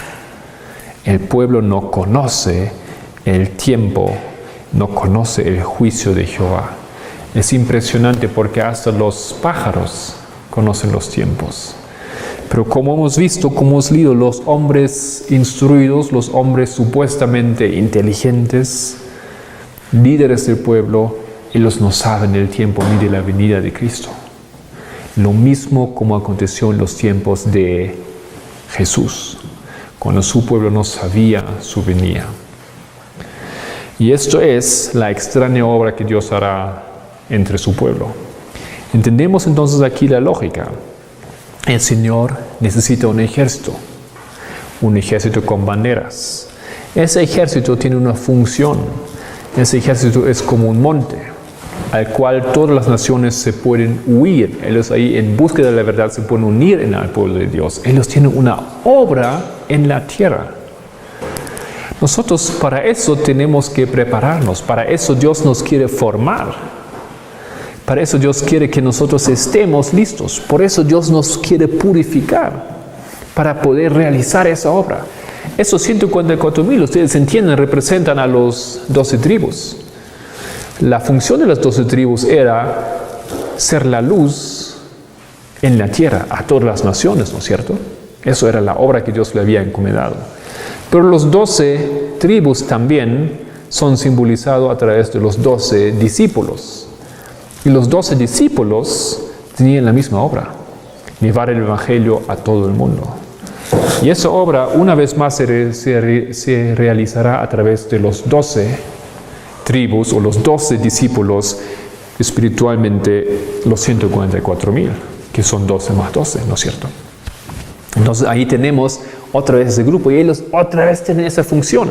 El pueblo no conoce el tiempo, no conoce el juicio de Jehová. Es impresionante porque hasta los pájaros conocen los tiempos. Pero como hemos visto, como hemos leído, los hombres instruidos, los hombres supuestamente inteligentes, líderes del pueblo, ellos no saben el tiempo ni de la venida de Cristo. Lo mismo como aconteció en los tiempos de Jesús, cuando su pueblo no sabía su venida. Y esto es la extraña obra que Dios hará entre su pueblo. Entendemos entonces aquí la lógica. El Señor necesita un ejército con banderas. Ese ejército tiene una función. Ese ejército es como un monte al cual todas las naciones se pueden huir. Ellos ahí en búsqueda de la verdad se pueden unir en el pueblo de Dios. Ellos tienen una obra en la tierra. Nosotros para eso tenemos que prepararnos. Para eso Dios nos quiere formar. Para eso Dios quiere que nosotros estemos listos. Por eso Dios nos quiere purificar para poder realizar esa obra. Esos 144,000, ustedes entienden, representan a los 12 tribus. La función de las 12 tribus era ser la luz en la tierra a todas las naciones, ¿no es cierto? Eso era la obra que Dios le había encomendado. Pero los 12 tribus también son simbolizados a través de los 12 discípulos. Y los 12 discípulos tenían la misma obra, llevar el Evangelio a todo el mundo. Y esa obra una vez más se realizará a través de los 12 tribus o los 12 discípulos, espiritualmente los 144,000, que son 12 más 12, ¿no es cierto? Entonces ahí tenemos otra vez ese grupo y ellos otra vez tienen esa función.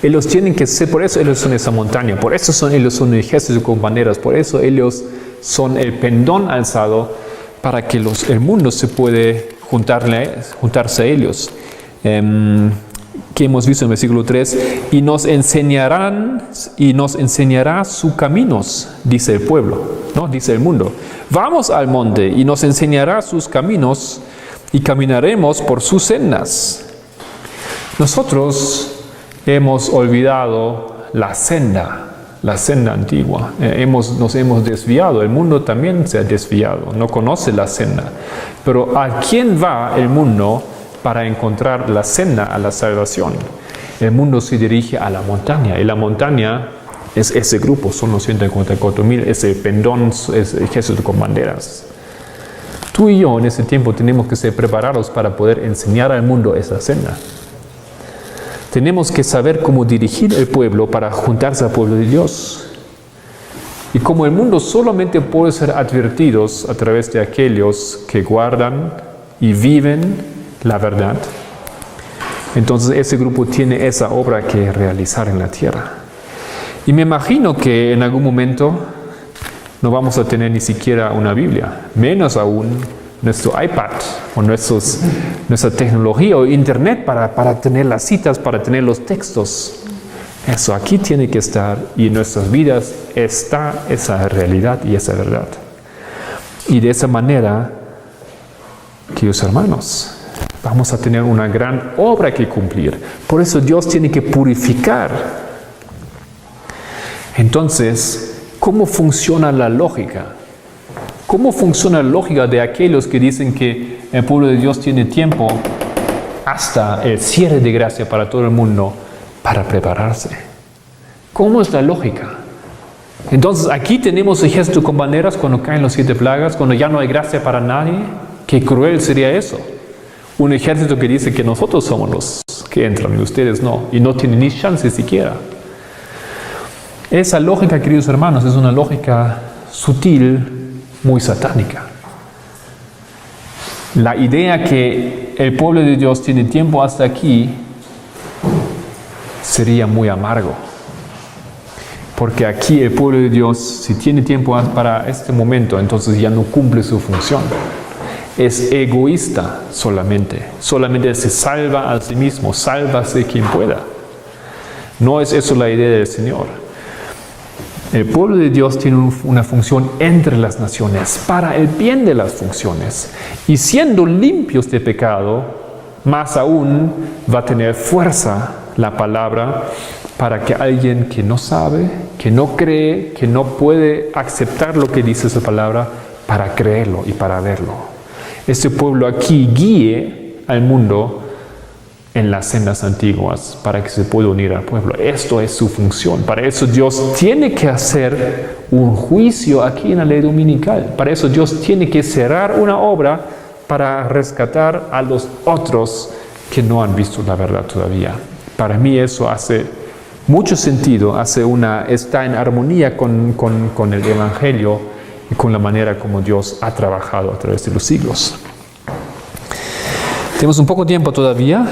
Ellos tienen que ser, por eso ellos son esa montaña, por eso ellos son el ejército con banderas, por eso ellos son el pendón alzado para que el mundo se puede juntarse a ellos. Que hemos visto en el versículo 3, y nos enseñará sus caminos, dice el pueblo, ¿no? Dice el mundo. Vamos al monte y nos enseñará sus caminos y caminaremos por sus sendas. Nosotros hemos olvidado la senda antigua. Nos hemos desviado. El mundo también se ha desviado. No conoce la senda. Pero ¿a quién va el mundo para encontrar la senda a la salvación? El mundo se dirige a la montaña. Y la montaña es ese grupo. Son los 144,000. Ese pendón, ese ejército con banderas. Tú y yo en ese tiempo tenemos que ser preparados para poder enseñar al mundo esa senda. Tenemos que saber cómo dirigir el pueblo para juntarse al pueblo de Dios. Y como el mundo solamente puede ser advertidos a través de aquellos que guardan y viven la verdad, entonces ese grupo tiene esa obra que realizar en la tierra. Y me imagino que en algún momento no vamos a tener ni siquiera una Biblia, menos aún nuestro iPad o nuestra tecnología o internet para tener las citas, para tener los textos. Eso aquí tiene que estar y en nuestras vidas está esa realidad y esa verdad. Y de esa manera, queridos hermanos, vamos a tener una gran obra que cumplir. Por eso Dios tiene que purificar. Entonces, ¿cómo funciona la lógica? ¿Cómo funciona la lógica de aquellos que dicen que el pueblo de Dios tiene tiempo hasta el cierre de gracia para todo el mundo para prepararse? ¿Cómo es la lógica? Entonces aquí tenemos ejército con banderas cuando caen los 7 plagas, cuando ya no hay gracia para nadie. Qué cruel sería eso. Un ejército que dice que nosotros somos los que entran y ustedes no, y no tienen ni chance siquiera. Esa lógica, queridos hermanos, es una lógica sutil, muy satánica. La idea que el pueblo de Dios tiene tiempo hasta aquí sería muy amargo. Porque aquí el pueblo de Dios, si tiene tiempo para este momento, entonces ya no cumple su función. Es egoísta solamente se salva a sí mismo, sálvase quien pueda. No es eso la idea del Señor. El pueblo de Dios tiene una función entre las naciones, para el bien de las funciones. Y siendo limpios de pecado, más aún va a tener fuerza la palabra para que alguien que no sabe, que no cree, que no puede aceptar lo que dice esa palabra, para creerlo y para verlo. Este pueblo aquí guíe al mundo en las sendas antiguas para que se pueda unir al pueblo. Esto es su función. Para eso Dios tiene que hacer un juicio aquí en la ley dominical. Para eso Dios tiene que cerrar una obra para rescatar a los otros que no han visto la verdad todavía. Para mí eso hace mucho sentido, está en armonía con el Evangelio y con la manera como Dios ha trabajado a través de los siglos. Tenemos un poco tiempo todavía.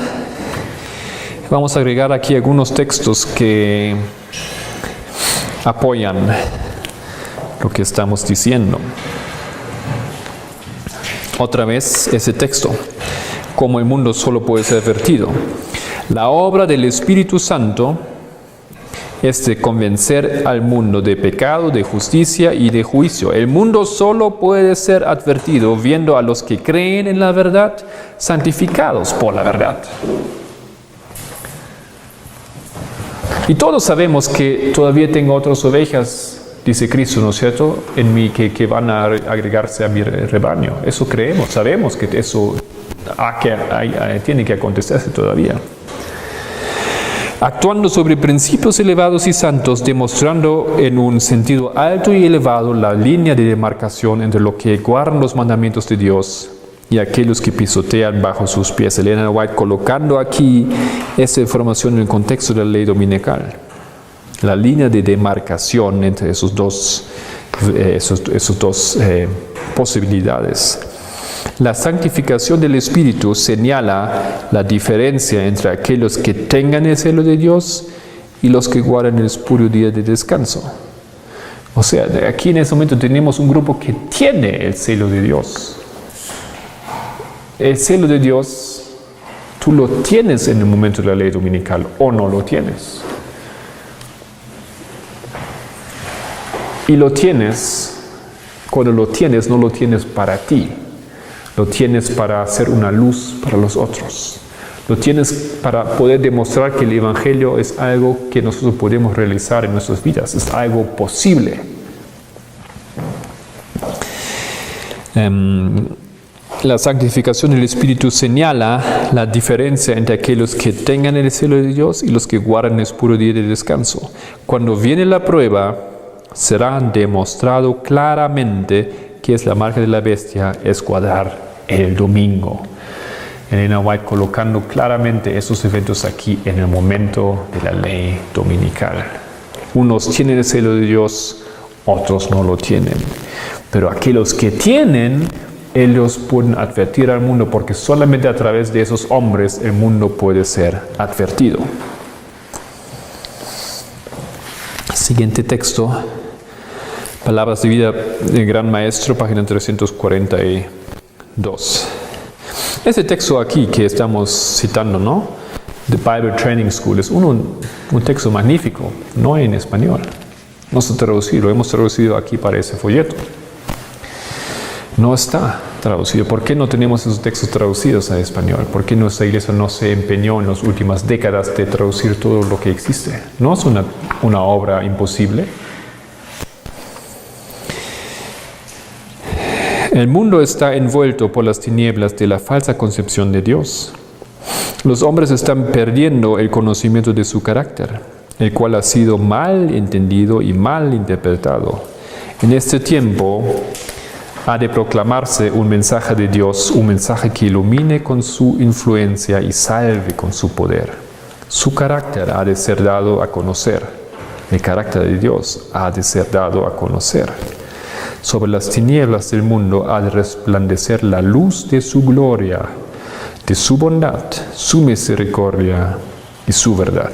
Vamos a agregar aquí algunos textos que apoyan lo que estamos diciendo. Otra vez ese texto, como el mundo solo puede ser advertido. La obra del Espíritu Santo es de convencer al mundo de pecado, de justicia y de juicio. El mundo solo puede ser advertido viendo a los que creen en la verdad, santificados por la verdad. Y todos sabemos que todavía tengo otras ovejas, dice Cristo, ¿no es cierto?, en mí que van a agregarse a mi rebaño. Eso creemos, sabemos que eso tiene que acontecerse todavía. Actuando sobre principios elevados y santos, demostrando en un sentido alto y elevado la línea de demarcación entre lo que guardan los mandamientos de Dios y aquellos que pisotean bajo sus pies. Elena White colocando aquí esta información en el contexto de la ley dominical. La línea de demarcación entre esos dos posibilidades. La santificación del Espíritu señala la diferencia entre aquellos que tengan el celo de Dios y los que guardan el espurio día de descanso. O sea, aquí en ese momento tenemos un grupo que tiene el celo de Dios. El celo de Dios, tú lo tienes en el momento de la ley dominical o no lo tienes. Y lo tienes, cuando lo tienes, no lo tienes para ti. Lo tienes para ser una luz para los otros. Lo tienes para poder demostrar que el Evangelio es algo que nosotros podemos realizar en nuestras vidas. Es algo posible. La santificación del Espíritu señala la diferencia entre aquellos que tengan el celo de Dios y los que guardan el puro día de descanso. Cuando viene la prueba, será demostrado claramente que es la marca de la bestia, es guardar el domingo. Elena White colocando claramente esos eventos aquí en el momento de la ley dominical. Unos tienen el celo de Dios, otros no lo tienen. Pero aquellos que tienen, ellos pueden advertir al mundo, porque solamente a través de esos hombres el mundo puede ser advertido. Siguiente texto. Palabras de vida del Gran Maestro, página 342. Este texto aquí que estamos citando, ¿no?, The Bible Training School, es un texto magnífico, no en español. No está traducido, lo hemos traducido aquí para ese folleto. No está traducido. ¿Por qué no tenemos esos textos traducidos a español? ¿Por qué nuestra iglesia no se empeñó en las últimas décadas de traducir todo lo que existe? No es una obra imposible. El mundo está envuelto por las tinieblas de la falsa concepción de Dios. Los hombres están perdiendo el conocimiento de su carácter, el cual ha sido mal entendido y mal interpretado. En este tiempo ha de proclamarse un mensaje de Dios, un mensaje que ilumine con su influencia y salve con su poder. Su carácter ha de ser dado a conocer. El carácter de Dios ha de ser dado a conocer. Sobre las tinieblas del mundo ha de resplandecer la luz de su gloria, de su bondad, su misericordia y su verdad.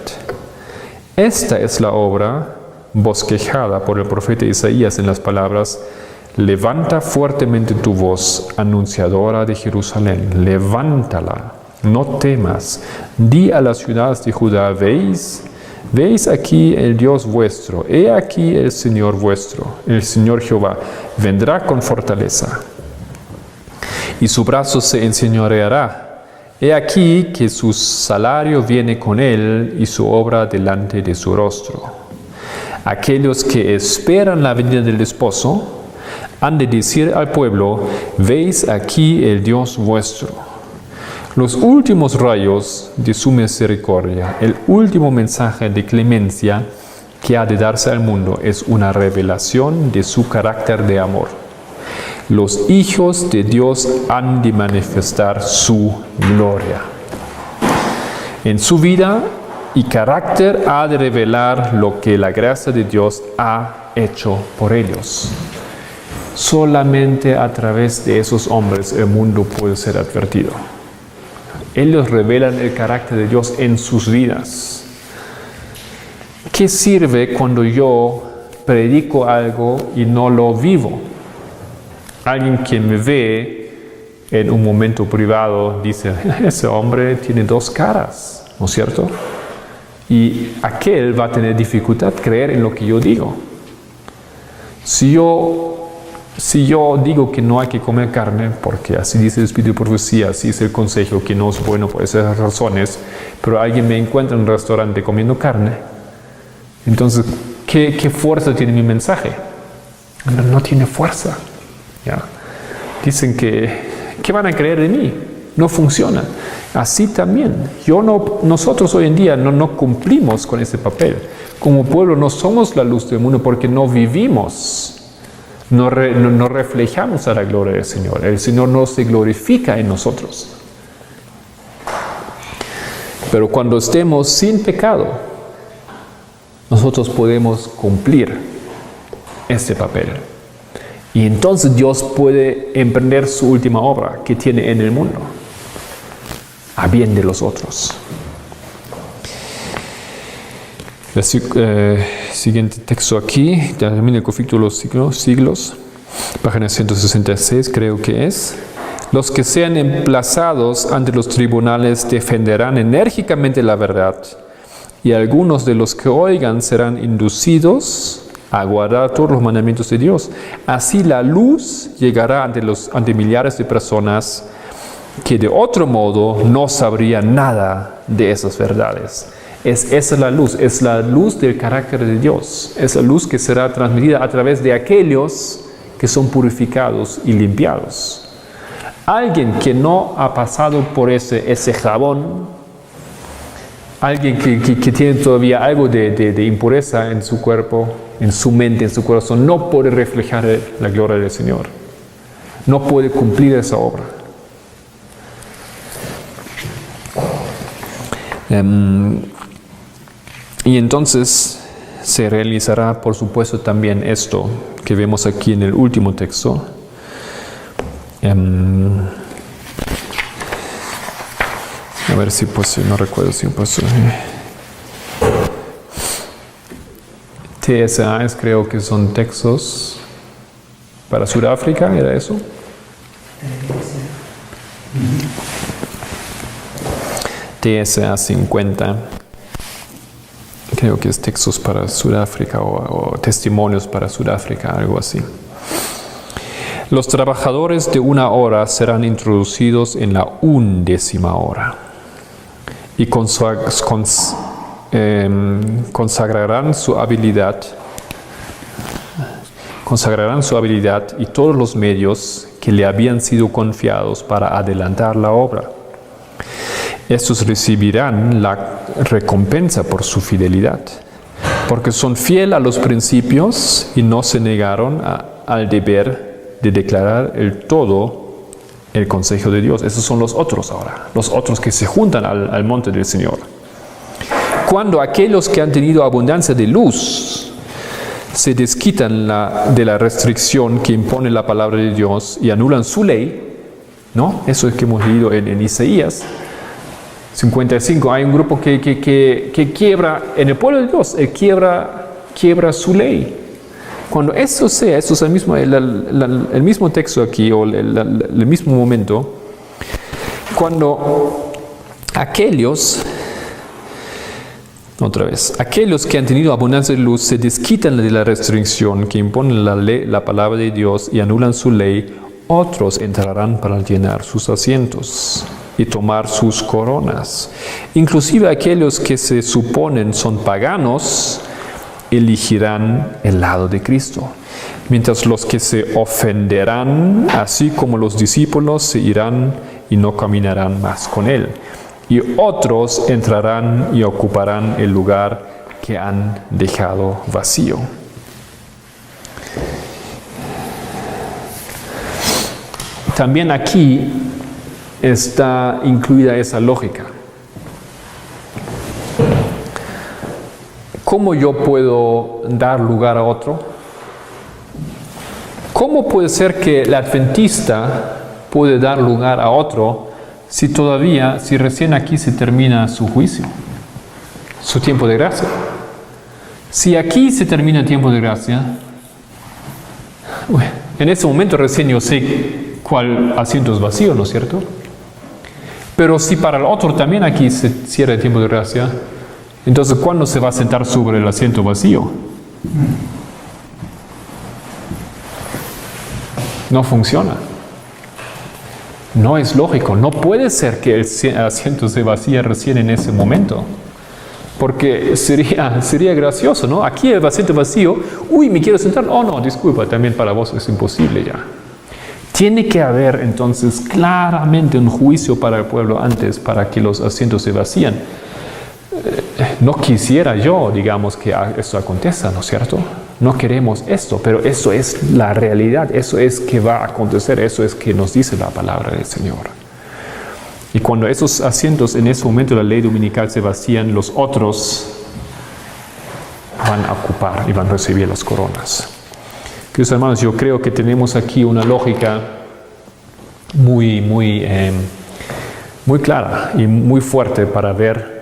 Esta es la obra bosquejada por el profeta Isaías en las palabras: levanta fuertemente tu voz, anunciadora de Jerusalén, levántala, no temas, di a las ciudades de Judá, Veis aquí el Dios vuestro, he aquí el Señor vuestro, el Señor Jehová, vendrá con fortaleza, y su brazo se enseñoreará. He aquí que su salario viene con él, y su obra delante de su rostro. Aquellos que esperan la venida del esposo han de decir al pueblo: veis aquí el Dios vuestro. Los últimos rayos de su misericordia, el último mensaje de clemencia que ha de darse al mundo, es una revelación de su carácter de amor. Los hijos de Dios han de manifestar su gloria. En su vida y carácter ha de revelar lo que la gracia de Dios ha hecho por ellos. Solamente a través de esos hombres el mundo puede ser advertido. Ellos revelan el carácter de Dios en sus vidas. ¿Qué sirve cuando yo predico algo y no lo vivo? Alguien que me ve en un momento privado dice: ese hombre tiene dos caras, ¿no es cierto? Y aquel va a tener dificultad creer en lo que yo digo. Si yo digo que no hay que comer carne, porque así dice el Espíritu de Profecía, así es el consejo, que no es bueno por esas razones, pero alguien me encuentra en un restaurante comiendo carne, entonces, ¿qué fuerza tiene mi mensaje? No tiene fuerza. ¿Ya? Dicen ¿qué van a creer de mí? No funciona. Así también. Nosotros hoy en día no cumplimos con ese papel. Como pueblo no somos la luz del mundo porque no vivimos. No reflejamos a la gloria del Señor. El Señor no se glorifica en nosotros. Pero cuando estemos sin pecado, nosotros podemos cumplir este papel. Y entonces Dios puede emprender su última obra que tiene en el mundo, a bien de los otros. El siguiente texto aquí, termina el conflicto de los siglos, página 166 creo que es. Los que sean emplazados ante los tribunales defenderán enérgicamente la verdad, y algunos de los que oigan serán inducidos a guardar todos los mandamientos de Dios. Así la luz llegará ante millares de personas que de otro modo no sabrían nada de esas verdades. Esa es la luz del carácter de Dios. Es la luz que será transmitida a través de aquellos que son purificados y limpiados. Alguien que no ha pasado por ese jabón, alguien que tiene todavía algo de impureza en su cuerpo, en su mente, en su corazón, no puede reflejar la gloria del Señor. No puede cumplir esa obra. Y entonces se realizará, por supuesto, también esto que vemos aquí en el último texto. A ver si puse, no recuerdo si puse. TSAs creo que son textos para Sudáfrica, ¿era eso? TSA 50, creo que es textos para Sudáfrica o testimonios para Sudáfrica, algo así. Los trabajadores de 1 hora serán introducidos en la 11ª hora y consagrarán su habilidad y todos los medios que le habían sido confiados para adelantar la obra. Estos recibirán la recompensa por su fidelidad, porque son fieles a los principios y no se negaron al deber de declarar el consejo de Dios. Esos son los otros ahora, los otros que se juntan al monte del Señor. Cuando aquellos que han tenido abundancia de luz se desquitan de la restricción que impone la palabra de Dios y anulan su ley, ¿no? Eso es que hemos leído en Isaías 55. Hay un grupo que quiebra, en el pueblo de Dios, quiebra su ley. Cuando eso es el mismo texto aquí, o el mismo momento, cuando aquellos Otra vez, aquellos que han tenido abundancia de luz se desquitan de la restricción que impone la palabra de Dios y anulan su ley. Otros entrarán para llenar sus asientos y tomar sus coronas. Inclusive aquellos que se suponen son paganos elegirán el lado de Cristo, mientras los que se ofenderán, así como los discípulos, se irán y no caminarán más con él. Y otros entrarán y ocuparán el lugar que han dejado vacío. También aquí está incluida esa lógica. ¿Cómo yo puedo dar lugar a otro? ¿Cómo puede ser que el adventista puede dar lugar a otro si recién aquí se termina su juicio, su tiempo de gracia? Si aquí se termina el tiempo de gracia, en ese momento recién yo sé cuál asiento es vacío, ¿no es cierto? Pero si para el otro también aquí se cierra el tiempo de gracia, entonces ¿cuándo se va a sentar sobre el asiento vacío? No funciona. No es lógico. No puede ser que el asiento se vacíe recién en ese momento. Porque sería gracioso, ¿no? Aquí el asiento vacío. Uy, me quiero sentar. Oh, no, disculpa, también para vos es imposible ya. Tiene que haber entonces claramente un juicio para el pueblo antes para que los asientos se vacíen. No quisiera yo, digamos, que esto acontezca, ¿no es cierto? No queremos esto, pero eso es la realidad, eso es que va a acontecer, eso es que nos dice la palabra del Señor. Y cuando esos asientos en ese momento de la ley dominical se vacían, los otros van a ocupar y van a recibir las coronas. Queridos hermanos, yo creo que tenemos aquí una lógica muy clara y muy fuerte para ver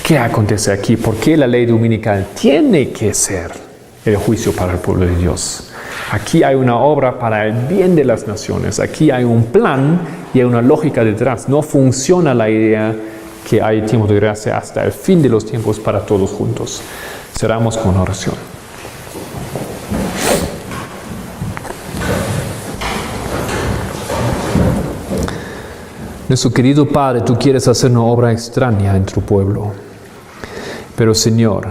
¿qué acontece aquí? ¿Por qué la ley dominical tiene que ser el juicio para el pueblo de Dios? Aquí hay una obra para el bien de las naciones. Aquí hay un plan y hay una lógica detrás. No funciona la idea que hay tiempo de gracia hasta el fin de los tiempos para todos juntos. Cerramos con oración. Nuestro querido Padre, tú quieres hacer una obra extraña en tu pueblo. Pero Señor,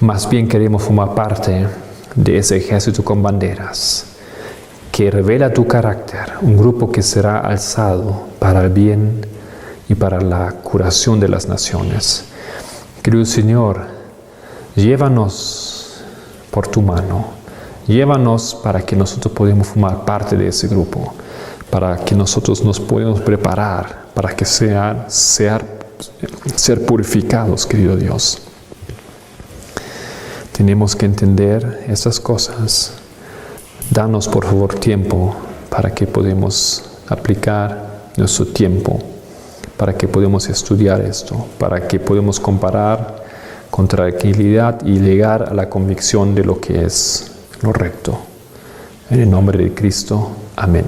más bien queremos formar parte de ese ejército con banderas que revela tu carácter, un grupo que será alzado para el bien y para la curación de las naciones. Querido Señor, llévanos por tu mano, llévanos para que nosotros podamos formar parte de ese grupo, para que nosotros nos podamos preparar para que ser purificados, querido Dios. Tenemos que entender estas cosas. Danos, por favor, tiempo para que podamos aplicar nuestro tiempo, para que podamos estudiar esto, para que podamos comparar con tranquilidad y llegar a la convicción de lo que es lo recto. En el nombre de Cristo. Amén.